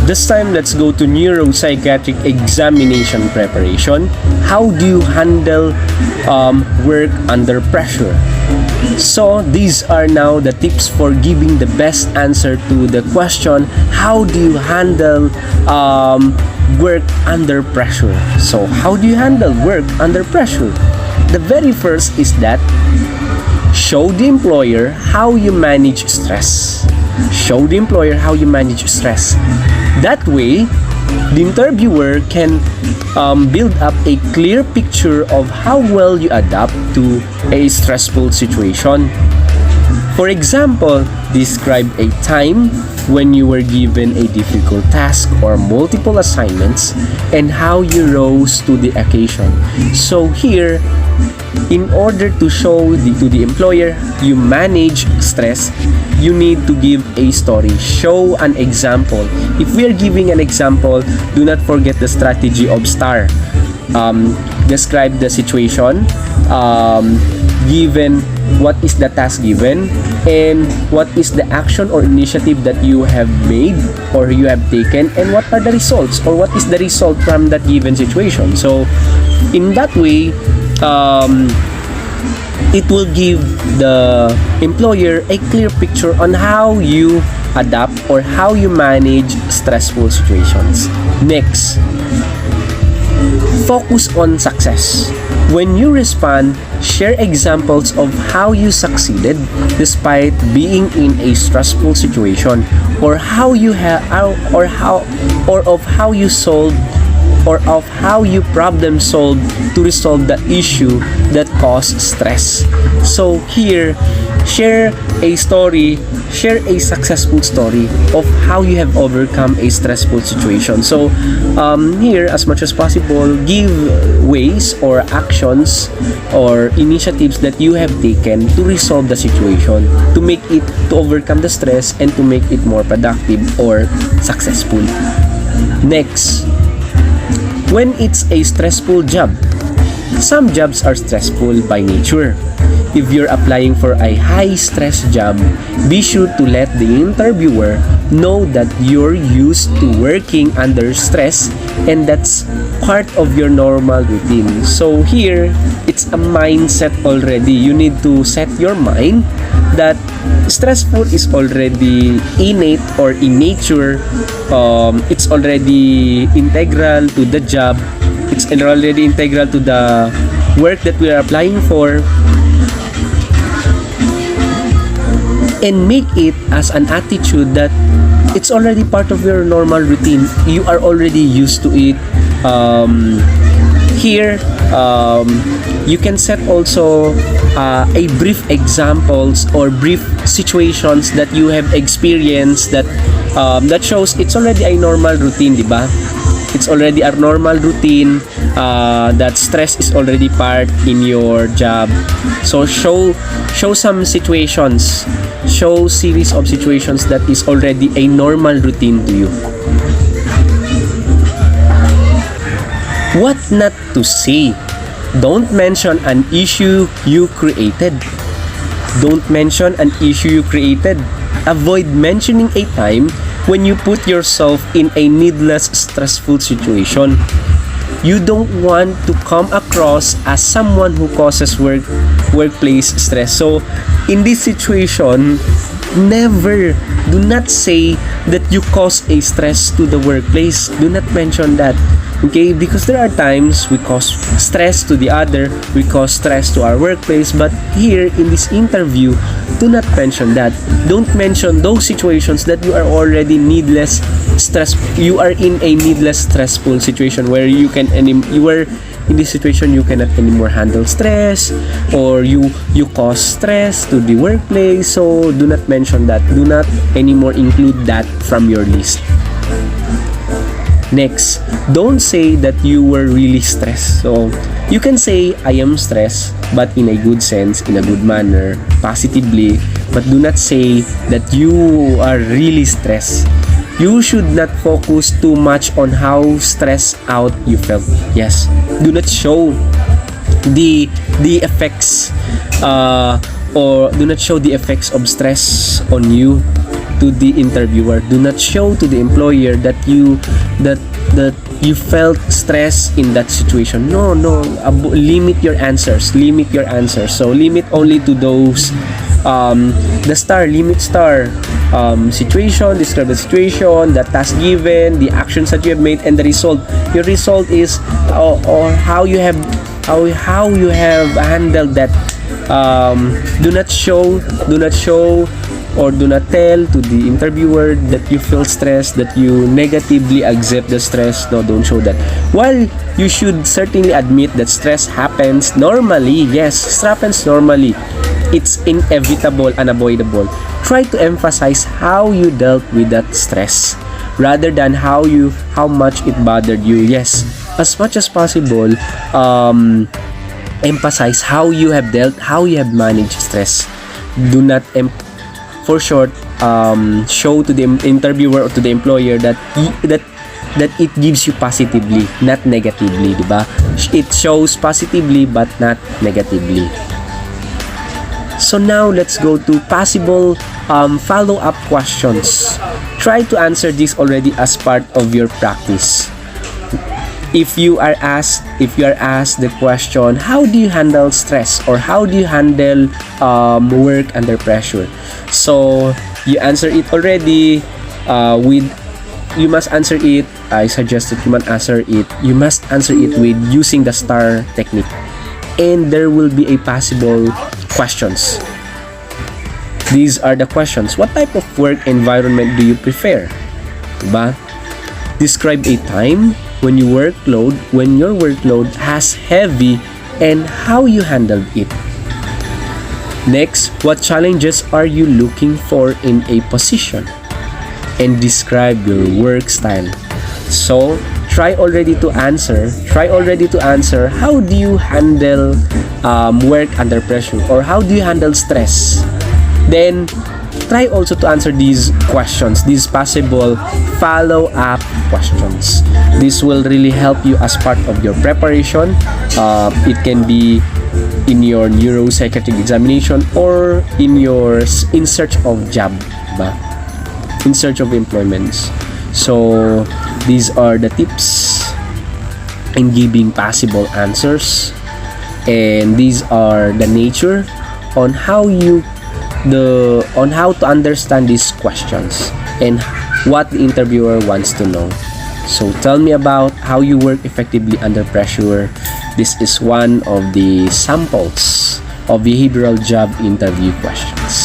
This time, let's go to neuropsychiatric examination preparation. How do you handle work under pressure? So, these are now the tips for giving the best answer to the question, how do you handle work under pressure? So, how do you handle work under pressure? The very first is that show the employer how you manage stress. Show the employer how you manage stress. That way, the interviewer can build up a clear picture of how well you adapt to a stressful situation. For example, describe a time when you were given a difficult task or multiple assignments and how you rose to the occasion. So here, in order to show to the employer you manage stress, you need to give a story. Show an example. If we are giving an example, do not forget the strategy of STAR. Describe the situation, given what is the task given, and what is the action or initiative that you have made or you have taken, and what are the results or what is the result from that given situation. So in that way, it will give the employer a clear picture on how you adapt or how you manage stressful situations. Next, focus on success. When you respond, share examples of how you succeeded despite being in a stressful situation, or how you of how you solved or of how you problem solve to resolve the issue that caused stress. So here, share a story, share a successful story of how you have overcome a stressful situation. So here, as much as possible, give ways or actions or initiatives that you have taken to resolve the situation, to make it, to overcome the stress and to make it more productive or successful. Next, when it's a stressful job. Some jobs are stressful by nature. If you're applying for a high-stress job, be sure to let the interviewer know that you're used to working under stress and that's part of your normal routine. So here, it's a mindset already. You need to set your mind that stressful is already innate or in nature. It's already integral to the job. It's already integral to the work that we are applying for. And make it as an attitude that it's already part of your normal routine. You are already used to it. Here, you can set also a brief examples or brief situations that you have experienced that that shows it's already a normal routine, diba? It's already a normal routine, that stress is already part in your job. So show some situations, show series of situations that is already a normal routine to you. What not to say? Don't mention an issue you created. Don't mention an issue you created. Avoid mentioning a time when you put yourself in a needless stressful situation. You don't want to come across as someone who causes workplace stress. So in this situation, do not say that you cause a stress to the workplace. Do not mention that. Okay, because there are times we cause stress to the other, we cause stress to our workplace, but here in this interview, do not mention that. Don't mention those situations that you are already needless stress. You are in a needless stressful situation where you are in this situation you cannot anymore handle stress, or you cause stress to the workplace. So do not mention that. Do not anymore include that from your list. Next, don't say that you were really stressed. So, you can say, I am stressed, but in a good sense, in a good manner, positively, but do not say that you are really stressed. You should not focus too much on how stressed out you felt. Yes, do not show the effects or do not show the effects of stress on you. to the interviewer. Do not show to the employer that you felt stress in that situation. No, limit your answers. So limit only to those limit star situation, describe the situation, the task given, the actions that you have made, and the result. Your result is or how you have handled that. Do not show or do not tell to the interviewer that you feel stressed, that you negatively accept the stress. No, don't show that. While you should certainly admit that stress happens normally, yes, stress happens normally. It's inevitable, unavoidable. Try to emphasize how you dealt with that stress rather than how much it bothered you. Yes, as much as possible, emphasize how you have dealt, how you have managed stress. Do not for short, show to the interviewer or to the employer that it gives you positively, not negatively, diba? It shows positively but not negatively. So now let's go to possible follow-up questions. Try to answer this already as part of your practice. If you are asked the question, how do you handle stress, or how do you handle work under pressure? So you answer it already you must answer it. I suggest that you must answer it with using the STAR technique, and there will be a possible questions. These are the questions. What type of work environment do you prefer? Diba? Describe a time when your workload has heavy and how you handled it. Next, what challenges are you looking for in a position? And describe your work style. So, try already to answer how do you handle work under pressure, or how do you handle stress. Then try also to answer these questions, these possible follow-up questions. This will really help you as part of your preparation. It can be in your neuropsychiatric examination or in search of job, in search of employments. So these are the tips in giving possible answers, and these are the nature on how to understand these questions and what the interviewer wants to know. So tell me about how you work effectively under pressure. This is one of the samples of behavioral job interview questions.